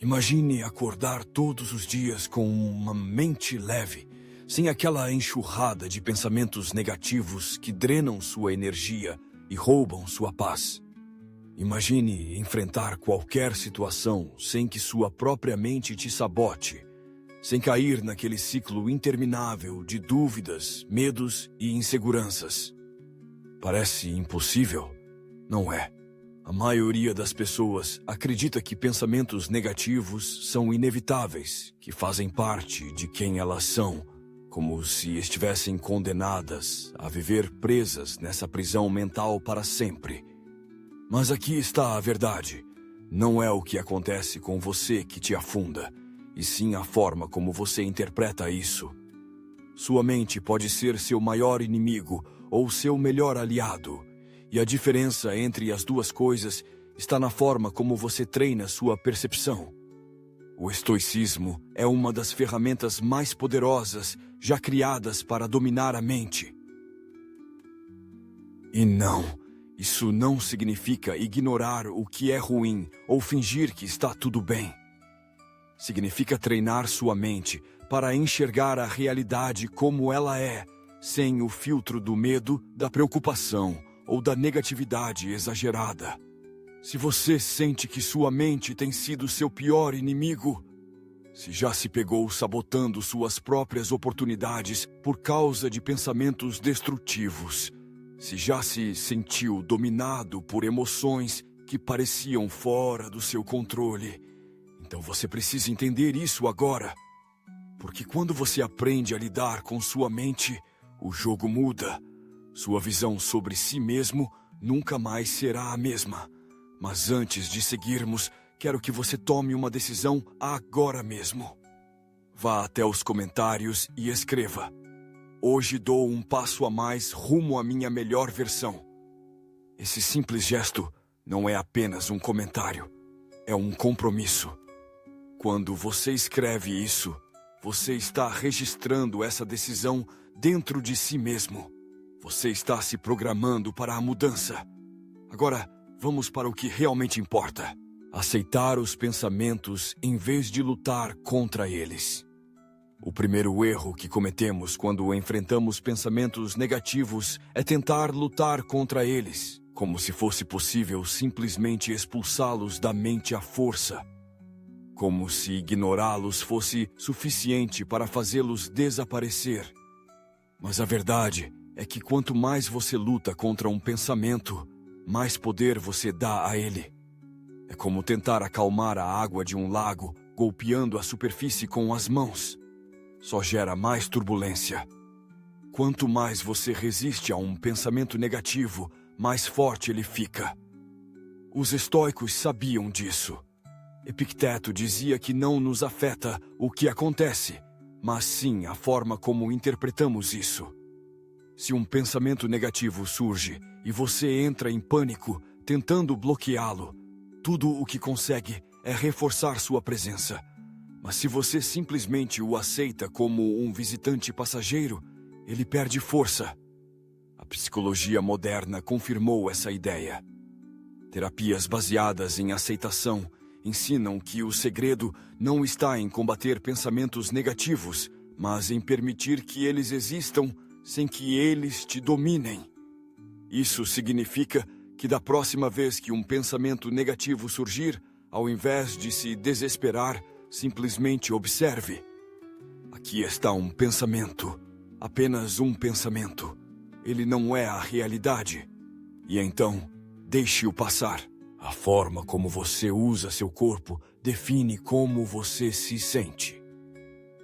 Imagine acordar todos os dias com uma mente leve, sem aquela enxurrada de pensamentos negativos que drenam sua energia e roubam sua paz. Imagine enfrentar qualquer situação sem que sua própria mente te sabote, sem cair naquele ciclo interminável de dúvidas, medos e inseguranças. Parece impossível? Não é. A maioria das pessoas acredita que pensamentos negativos são inevitáveis, que fazem parte de quem elas são, como se estivessem condenadas a viver presas nessa prisão mental para sempre. Mas aqui está a verdade. Não é o que acontece com você que te afunda, e sim a forma como você interpreta isso. Sua mente pode ser seu maior inimigo ou seu melhor aliado, e a diferença entre as duas coisas está na forma como você treina sua percepção. O estoicismo é uma das ferramentas mais poderosas já criadas para dominar a mente. E não, isso não significa ignorar o que é ruim ou fingir que está tudo bem. Significa treinar sua mente para enxergar a realidade como ela é, sem o filtro do medo, da preocupação ou da negatividade exagerada. Se você sente que sua mente tem sido seu pior inimigo, se já se pegou sabotando suas próprias oportunidades por causa de pensamentos destrutivos, se já se sentiu dominado por emoções que pareciam fora do seu controle, então você precisa entender isso agora. Porque quando você aprende a lidar com sua mente, o jogo muda. Sua visão sobre si mesmo nunca mais será a mesma. Mas antes de seguirmos, quero que você tome uma decisão agora mesmo. Vá até os comentários e escreva: hoje dou um passo a mais rumo à minha melhor versão. Esse simples gesto não é apenas um comentário, é um compromisso. Quando você escreve isso, você está registrando essa decisão dentro de si mesmo. Você está se programando para a mudança. Agora, vamos para o que realmente importa. Aceitar os pensamentos em vez de lutar contra eles. O primeiro erro que cometemos quando enfrentamos pensamentos negativos é tentar lutar contra eles, como se fosse possível simplesmente expulsá-los da mente à força. Como se ignorá-los fosse suficiente para fazê-los desaparecer. Mas a verdade é que quanto mais você luta contra um pensamento, mais poder você dá a ele. É como tentar acalmar a água de um lago golpeando a superfície com as mãos. Só gera mais turbulência. Quanto mais você resiste a um pensamento negativo, mais forte ele fica. Os estoicos sabiam disso. Epicteto dizia que não nos afeta o que acontece, mas sim a forma como interpretamos isso. Se um pensamento negativo surge e você entra em pânico, tentando bloqueá-lo, tudo o que consegue é reforçar sua presença. Mas se você simplesmente o aceita como um visitante passageiro, ele perde força. A psicologia moderna confirmou essa ideia. Terapias baseadas em aceitação ensinam que o segredo não está em combater pensamentos negativos, mas em permitir que eles existam sem que eles te dominem. Isso significa que da próxima vez que um pensamento negativo surgir, ao invés de se desesperar, simplesmente observe. Aqui está um pensamento, apenas um pensamento. Ele não é a realidade. E então, deixe-o passar. A forma como você usa seu corpo define como você se sente.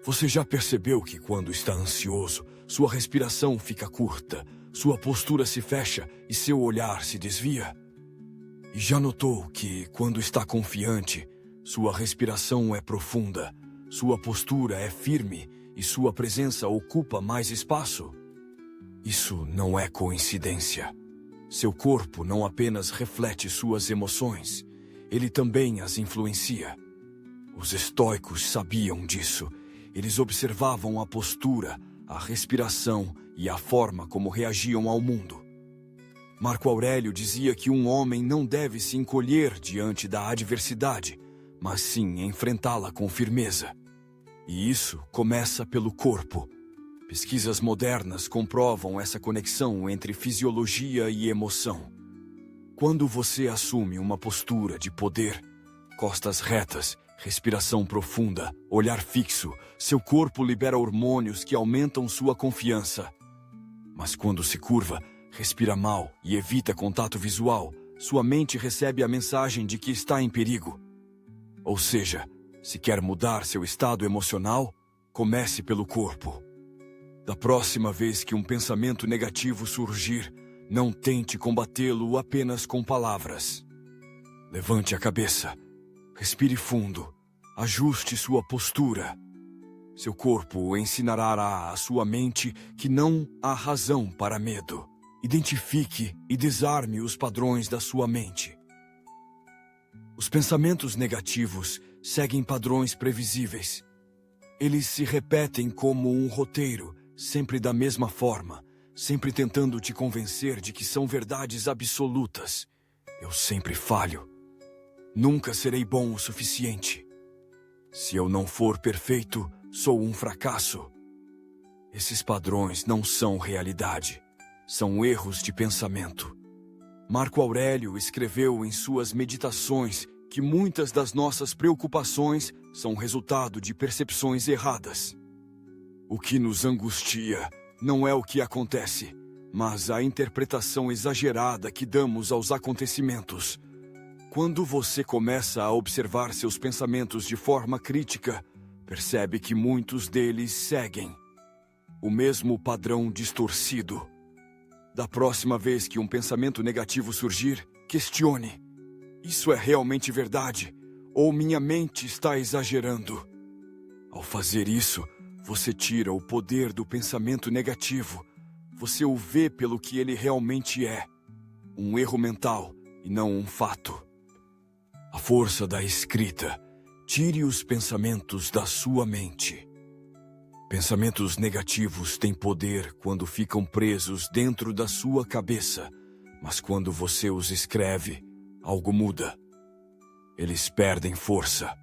Você já percebeu que quando está ansioso, sua respiração fica curta, sua postura se fecha e seu olhar se desvia? E já notou que, quando está confiante, sua respiração é profunda, sua postura é firme e sua presença ocupa mais espaço? Isso não é coincidência. Seu corpo não apenas reflete suas emoções, ele também as influencia. Os estoicos sabiam disso. Eles observavam a postura, a respiração e a forma como reagiam ao mundo. Marco Aurélio dizia que um homem não deve se encolher diante da adversidade, mas sim enfrentá-la com firmeza. E isso começa pelo corpo. Pesquisas modernas comprovam essa conexão entre fisiologia e emoção. Quando você assume uma postura de poder, costas retas, respiração profunda, olhar fixo, seu corpo libera hormônios que aumentam sua confiança. Mas quando se curva, respira mal e evita contato visual, sua mente recebe a mensagem de que está em perigo. Ou seja, se quer mudar seu estado emocional, comece pelo corpo. Da próxima vez que um pensamento negativo surgir, não tente combatê-lo apenas com palavras. Levante a cabeça, respire fundo, ajuste sua postura. Seu corpo ensinará à sua mente que não há razão para medo. Identifique e desarme os padrões da sua mente. Os pensamentos negativos seguem padrões previsíveis. Eles se repetem como um roteiro, sempre da mesma forma, sempre tentando te convencer de que são verdades absolutas. Eu sempre falho. Nunca serei bom o suficiente. Se eu não for perfeito, sou um fracasso. Esses padrões não são realidade. São erros de pensamento. Marco Aurélio escreveu em suas meditações que muitas das nossas preocupações são resultado de percepções erradas. O que nos angustia não é o que acontece, mas a interpretação exagerada que damos aos acontecimentos. Quando você começa a observar seus pensamentos de forma crítica, percebe que muitos deles seguem o mesmo padrão distorcido. Da próxima vez que um pensamento negativo surgir, questione: isso é realmente verdade? Ou minha mente está exagerando? Ao fazer isso, você tira o poder do pensamento negativo. Você o vê pelo que ele realmente é: um erro mental e não um fato. A força da escrita. Tire os pensamentos da sua mente. Pensamentos negativos têm poder quando ficam presos dentro da sua cabeça, mas quando você os escreve, algo muda. Eles perdem força.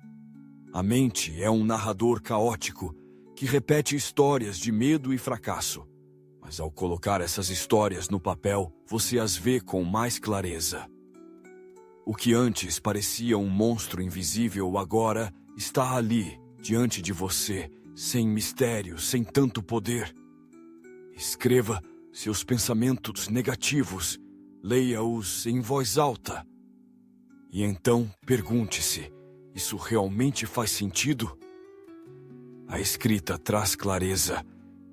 A mente é um narrador caótico que repete histórias de medo e fracasso. Mas ao colocar essas histórias no papel, você as vê com mais clareza. O que antes parecia um monstro invisível agora está ali, diante de você, sem mistério, sem tanto poder. Escreva seus pensamentos negativos, leia-os em voz alta. E então pergunte-se: isso realmente faz sentido? A escrita traz clareza,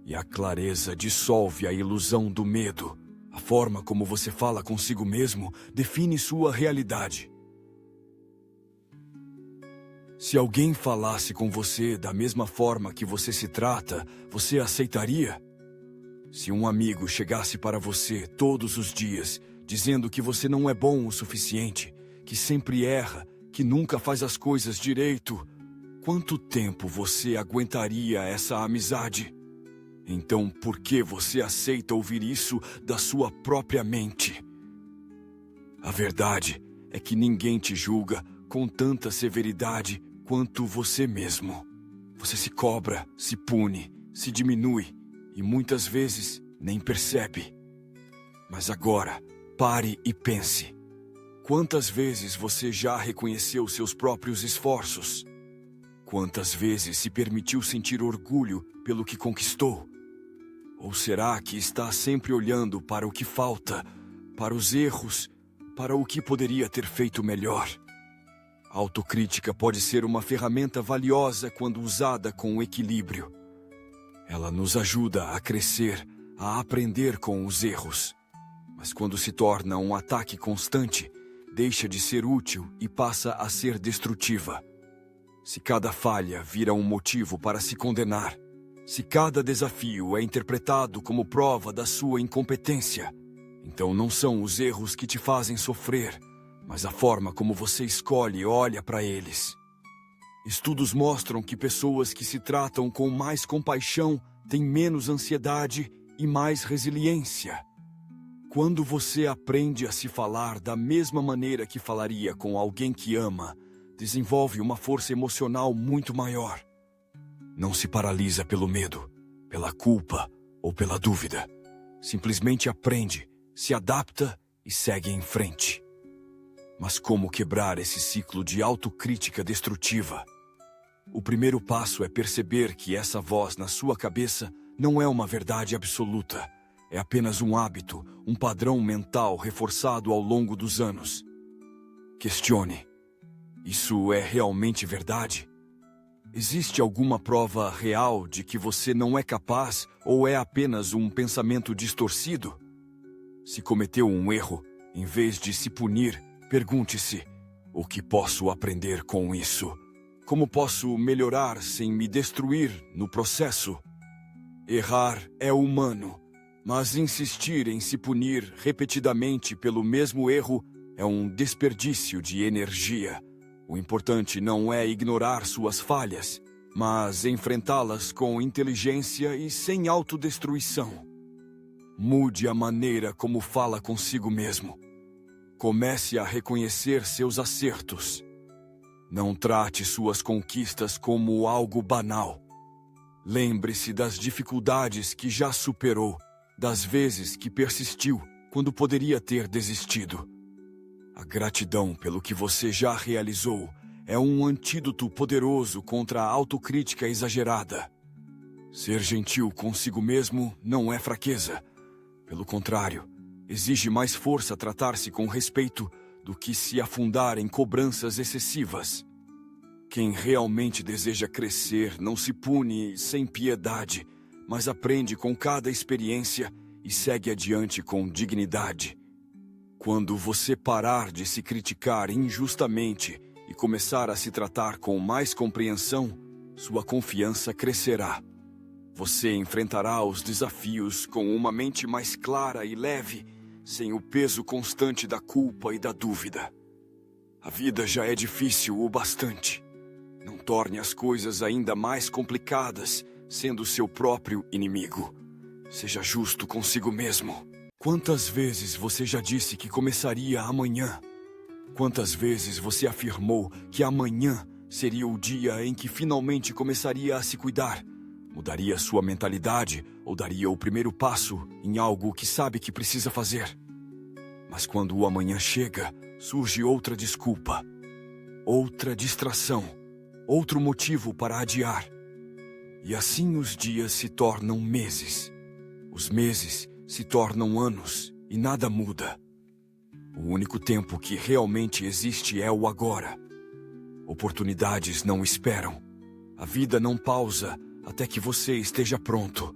e a clareza dissolve a ilusão do medo. A forma como você fala consigo mesmo define sua realidade. Se alguém falasse com você da mesma forma que você se trata, você aceitaria? Se um amigo chegasse para você todos os dias, dizendo que você não é bom o suficiente, que sempre erra, que nunca faz as coisas direito, quanto tempo você aguentaria essa amizade? Então, por que você aceita ouvir isso da sua própria mente? A verdade é que ninguém te julga com tanta severidade quanto você mesmo. Você se cobra, se pune, se diminui e muitas vezes nem percebe. Mas agora, pare e pense. Quantas vezes você já reconheceu seus próprios esforços? Quantas vezes se permitiu sentir orgulho pelo que conquistou? Ou será que está sempre olhando para o que falta, para os erros, para o que poderia ter feito melhor? A autocrítica pode ser uma ferramenta valiosa quando usada com equilíbrio. Ela nos ajuda a crescer, a aprender com os erros. Mas quando se torna um ataque constante, deixa de ser útil e passa a ser destrutiva. Se cada falha vira um motivo para se condenar, se cada desafio é interpretado como prova da sua incompetência, então não são os erros que te fazem sofrer, mas a forma como você escolhe e olha para eles. Estudos mostram que pessoas que se tratam com mais compaixão têm menos ansiedade e mais resiliência. Quando você aprende a se falar da mesma maneira que falaria com alguém que ama, desenvolve uma força emocional muito maior. Não se paralisa pelo medo, pela culpa ou pela dúvida. Simplesmente aprende, se adapta e segue em frente. Mas como quebrar esse ciclo de autocrítica destrutiva? O primeiro passo é perceber que essa voz na sua cabeça não é uma verdade absoluta. É apenas um hábito, um padrão mental reforçado ao longo dos anos. Questione: isso é realmente verdade? Existe alguma prova real de que você não é capaz ou é apenas um pensamento distorcido? Se cometeu um erro, em vez de se punir, pergunte-se: o que posso aprender com isso? Como posso melhorar sem me destruir no processo? Errar é humano, mas insistir em se punir repetidamente pelo mesmo erro é um desperdício de energia. O importante não é ignorar suas falhas, mas enfrentá-las com inteligência e sem autodestruição. Mude a maneira como fala consigo mesmo. Comece a reconhecer seus acertos. Não trate suas conquistas como algo banal. Lembre-se das dificuldades que já superou, das vezes que persistiu quando poderia ter desistido. A gratidão pelo que você já realizou é um antídoto poderoso contra a autocrítica exagerada. Ser gentil consigo mesmo não é fraqueza. Pelo contrário, exige mais força tratar-se com respeito do que se afundar em cobranças excessivas. Quem realmente deseja crescer não se pune sem piedade, mas aprende com cada experiência e segue adiante com dignidade. Quando você parar de se criticar injustamente e começar a se tratar com mais compreensão, sua confiança crescerá. Você enfrentará os desafios com uma mente mais clara e leve, sem o peso constante da culpa e da dúvida. A vida já é difícil o bastante. Não torne as coisas ainda mais complicadas, sendo seu próprio inimigo. Seja justo consigo mesmo. Quantas vezes você já disse que começaria amanhã? Quantas vezes você afirmou que amanhã seria o dia em que finalmente começaria a se cuidar? Mudaria sua mentalidade ou daria o primeiro passo em algo que sabe que precisa fazer? Mas quando o amanhã chega, surge outra desculpa, outra distração, outro motivo para adiar. E assim os dias se tornam meses. Os meses se tornam anos e nada muda. O único tempo que realmente existe é o agora. Oportunidades não esperam. A vida não pausa até que você esteja pronto.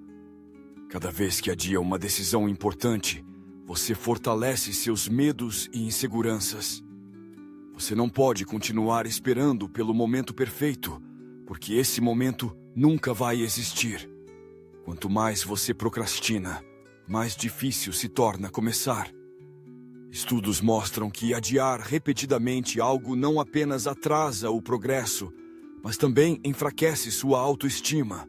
Cada vez que adia uma decisão importante, você fortalece seus medos e inseguranças. Você não pode continuar esperando pelo momento perfeito, porque esse momento nunca vai existir. Quanto mais você procrastina, mais difícil se torna começar. Estudos mostram que adiar repetidamente algo não apenas atrasa o progresso, mas também enfraquece sua autoestima.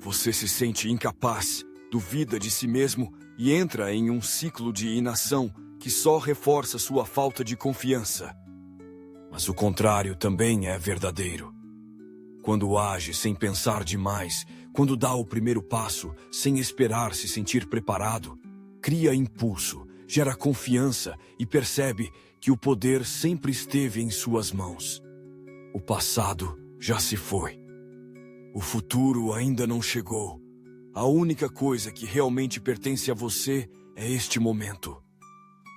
Você se sente incapaz, duvida de si mesmo e entra em um ciclo de inação que só reforça sua falta de confiança. Mas o contrário também é verdadeiro. Quando age sem pensar demais, quando dá o primeiro passo sem esperar se sentir preparado, cria impulso, gera confiança e percebe que o poder sempre esteve em suas mãos. O passado já se foi. O futuro ainda não chegou. A única coisa que realmente pertence a você é este momento.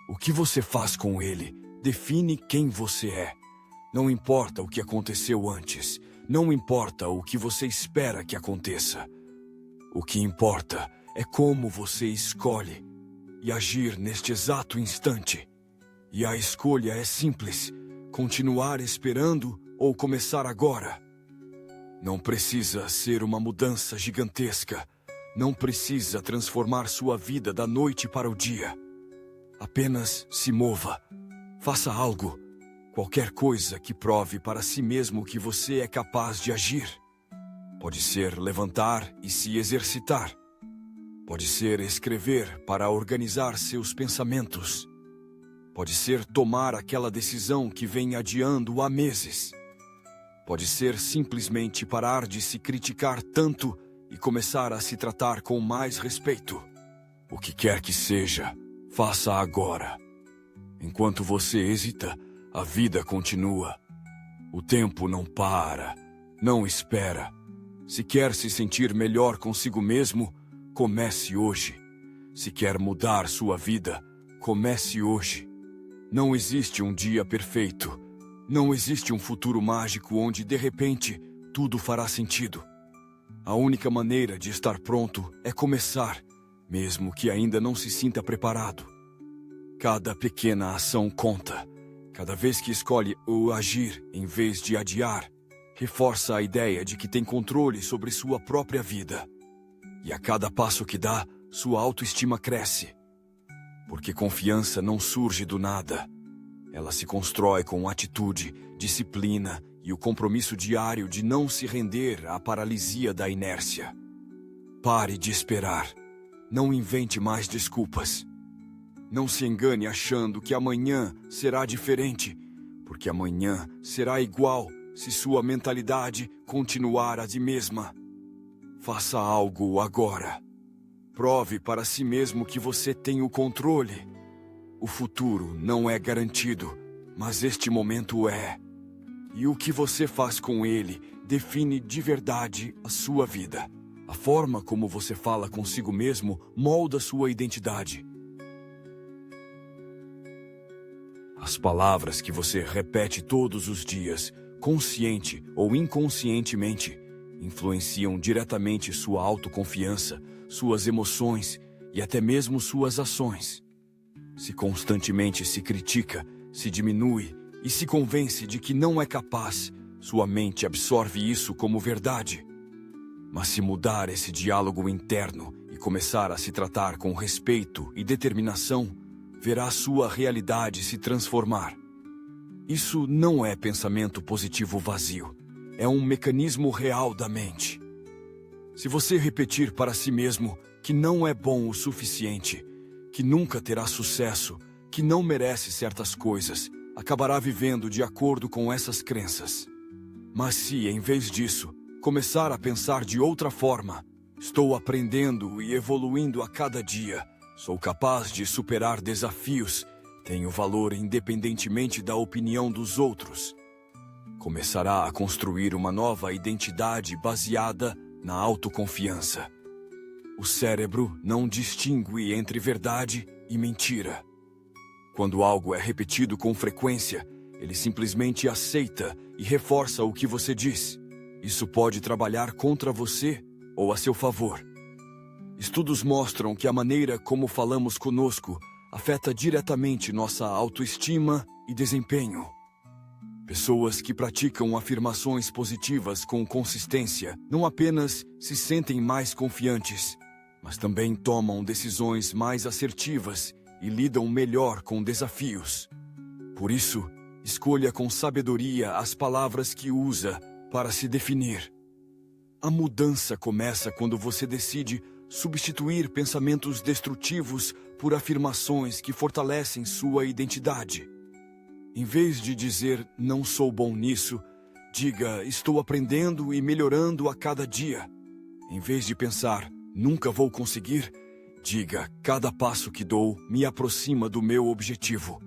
O que você faz com ele define quem você é. Não importa o que aconteceu antes. Não importa o que você espera que aconteça. O que importa é como você escolhe e agir neste exato instante. E a escolha é simples: continuar esperando ou começar agora. Não precisa ser uma mudança gigantesca. Não precisa transformar sua vida da noite para o dia. Apenas se mova. Faça algo. Qualquer coisa que prove para si mesmo que você é capaz de agir. Pode ser levantar e se exercitar. Pode ser escrever para organizar seus pensamentos. Pode ser tomar aquela decisão que vem adiando há meses. Pode ser simplesmente parar de se criticar tanto e começar a se tratar com mais respeito. O que quer que seja, faça agora. Enquanto você hesita, a vida continua. O tempo não para, não espera. Se quer se sentir melhor consigo mesmo, comece hoje. Se quer mudar sua vida, comece hoje. Não existe um dia perfeito. Não existe um futuro mágico onde, de repente, tudo fará sentido. A única maneira de estar pronto é começar, mesmo que ainda não se sinta preparado. Cada pequena ação conta. Cada vez que escolhe o agir em vez de adiar, reforça a ideia de que tem controle sobre sua própria vida. E a cada passo que dá, sua autoestima cresce. Porque confiança não surge do nada. Ela se constrói com atitude, disciplina e o compromisso diário de não se render à paralisia da inércia. Pare de esperar. Não invente mais desculpas. Não se engane achando que amanhã será diferente, porque amanhã será igual se sua mentalidade continuar a de mesma. Faça algo agora. Prove para si mesmo que você tem o controle. O futuro não é garantido, mas este momento é. E o que você faz com ele define de verdade a sua vida. A forma como você fala consigo mesmo molda sua identidade. As palavras que você repete todos os dias, consciente ou inconscientemente, influenciam diretamente sua autoconfiança, suas emoções e até mesmo suas ações. Se constantemente se critica, se diminui e se convence de que não é capaz, sua mente absorve isso como verdade. Mas se mudar esse diálogo interno e começar a se tratar com respeito e determinação, verá sua realidade se transformar. Isso não é pensamento positivo vazio. É um mecanismo real da mente. Se você repetir para si mesmo que não é bom o suficiente, que nunca terá sucesso, que não merece certas coisas, acabará vivendo de acordo com essas crenças. Mas se, em vez disso, começar a pensar de outra forma, estou aprendendo e evoluindo a cada dia, sou capaz de superar desafios, tenho valor independentemente da opinião dos outros. Começará a construir uma nova identidade baseada na autoconfiança. O cérebro não distingue entre verdade e mentira. Quando algo é repetido com frequência, ele simplesmente aceita e reforça o que você diz. Isso pode trabalhar contra você ou a seu favor. Estudos mostram que a maneira como falamos conosco afeta diretamente nossa autoestima e desempenho. Pessoas que praticam afirmações positivas com consistência não apenas se sentem mais confiantes, mas também tomam decisões mais assertivas e lidam melhor com desafios. Por isso, escolha com sabedoria as palavras que usa para se definir. A mudança começa quando você decide substituir pensamentos destrutivos por afirmações que fortalecem sua identidade. Em vez de dizer não sou bom nisso, diga estou aprendendo e melhorando a cada dia. Em vez de pensar nunca vou conseguir, diga cada passo que dou me aproxima do meu objetivo.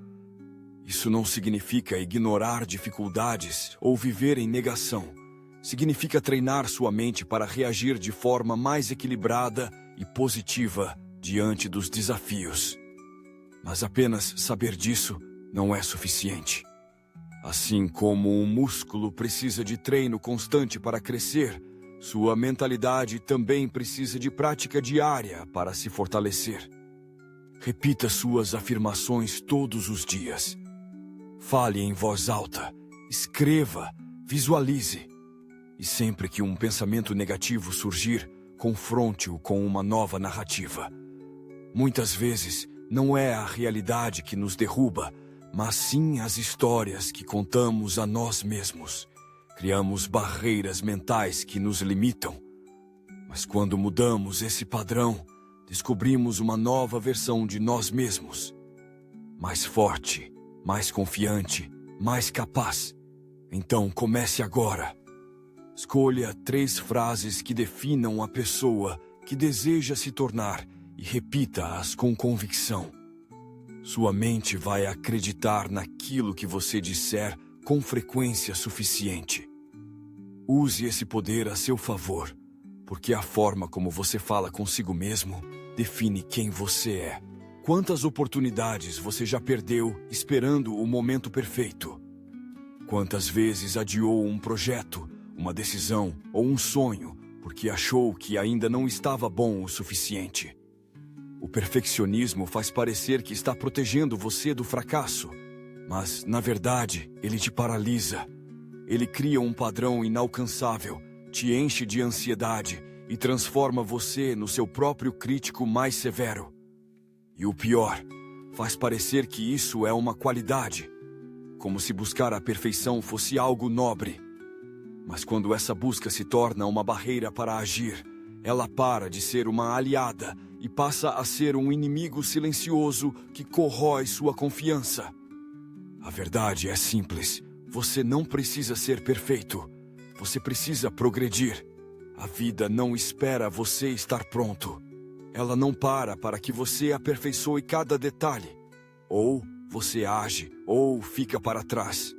Isso não significa ignorar dificuldades ou viver em negação. Significa treinar sua mente para reagir de forma mais equilibrada e positiva diante dos desafios. Mas apenas saber disso não é suficiente. Assim como um músculo precisa de treino constante para crescer, sua mentalidade também precisa de prática diária para se fortalecer. Repita suas afirmações todos os dias. Fale em voz alta, escreva, visualize. E sempre que um pensamento negativo surgir, confronte-o com uma nova narrativa. Muitas vezes, não é a realidade que nos derruba, mas sim as histórias que contamos a nós mesmos. Criamos barreiras mentais que nos limitam. Mas quando mudamos esse padrão, descobrimos uma nova versão de nós mesmos. mais forte, mais confiante, mais capaz. Então comece agora. Escolha 3 frases que definam a pessoa que deseja se tornar e repita-as com convicção. Sua mente vai acreditar naquilo que você disser com frequência suficiente. Use esse poder a seu favor, porque a forma como você fala consigo mesmo define quem você é. Quantas oportunidades você já perdeu esperando o momento perfeito? Quantas vezes adiou um projeto, uma decisão ou um sonho porque achou que ainda não estava bom o suficiente? O perfeccionismo faz parecer que está protegendo você do fracasso, mas, na verdade, ele te paralisa. Ele cria um padrão inalcançável, te enche de ansiedade e transforma você no seu próprio crítico mais severo. E o pior, faz parecer que isso é uma qualidade, como se buscar a perfeição fosse algo nobre. Mas quando essa busca se torna uma barreira para agir, ela para de ser uma aliada e passa a ser um inimigo silencioso que corrói sua confiança. A verdade é simples. Você não precisa ser perfeito. Você precisa progredir. A vida não espera você estar pronto. Ela não para que você aperfeiçoe cada detalhe. Ou você age, ou fica para trás.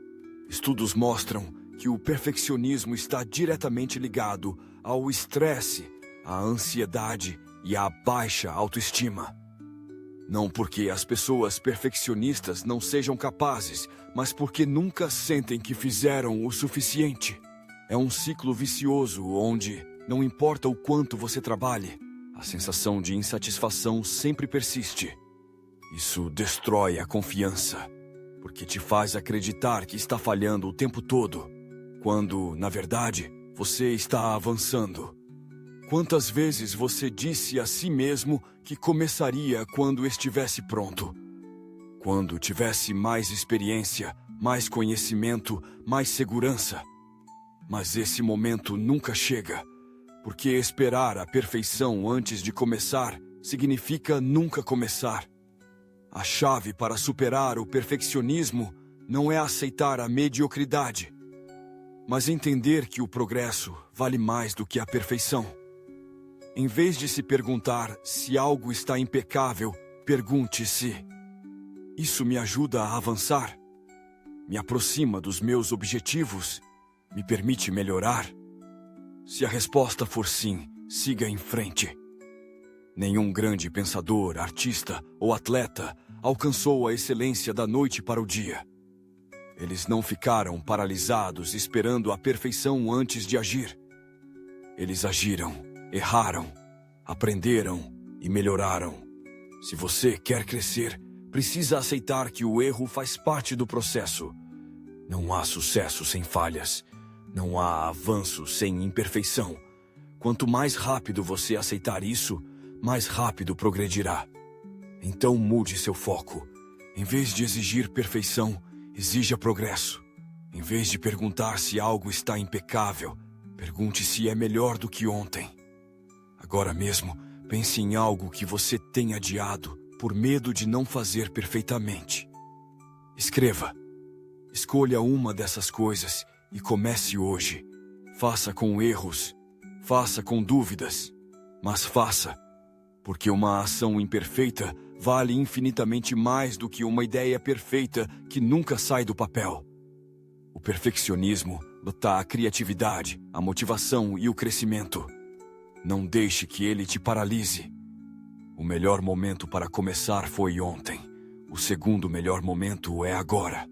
Estudos mostram que o perfeccionismo está diretamente ligado ao estresse, à ansiedade e à baixa autoestima. Não porque as pessoas perfeccionistas não sejam capazes, mas porque nunca sentem que fizeram o suficiente. É um ciclo vicioso onde, não importa o quanto você trabalhe, a sensação de insatisfação sempre persiste. Isso destrói a confiança, porque te faz acreditar que está falhando o tempo todo, quando, na verdade, você está avançando. Quantas vezes você disse a si mesmo que começaria quando estivesse pronto? Quando tivesse mais experiência, mais conhecimento, mais segurança? Mas esse momento nunca chega, porque esperar a perfeição antes de começar significa nunca começar. A chave para superar o perfeccionismo não é aceitar a mediocridade, mas entender que o progresso vale mais do que a perfeição. Em vez de se perguntar se algo está impecável, pergunte-se: isso me ajuda a avançar? Me aproxima dos meus objetivos? Me permite melhorar? Se a resposta for sim, siga em frente. Nenhum grande pensador, artista ou atleta alcançou a excelência da noite para o dia. Eles não ficaram paralisados esperando a perfeição antes de agir. Eles agiram, erraram, aprenderam e melhoraram. Se você quer crescer, precisa aceitar que o erro faz parte do processo. Não há sucesso sem falhas. Não há avanço sem imperfeição. Quanto mais rápido você aceitar isso, mais rápido progredirá. Então mude seu foco. Em vez de exigir perfeição, exija progresso. Em vez de perguntar se algo está impecável, pergunte se é melhor do que ontem. Agora mesmo, pense em algo que você tem adiado por medo de não fazer perfeitamente. Escreva. Escolha uma dessas coisas e comece hoje. Faça com erros, faça com dúvidas, mas faça, porque uma ação imperfeita vale infinitamente mais do que uma ideia perfeita que nunca sai do papel. O perfeccionismo mata a criatividade, a motivação e o crescimento. Não deixe que ele te paralise. O melhor momento para começar foi ontem. O segundo melhor momento é agora.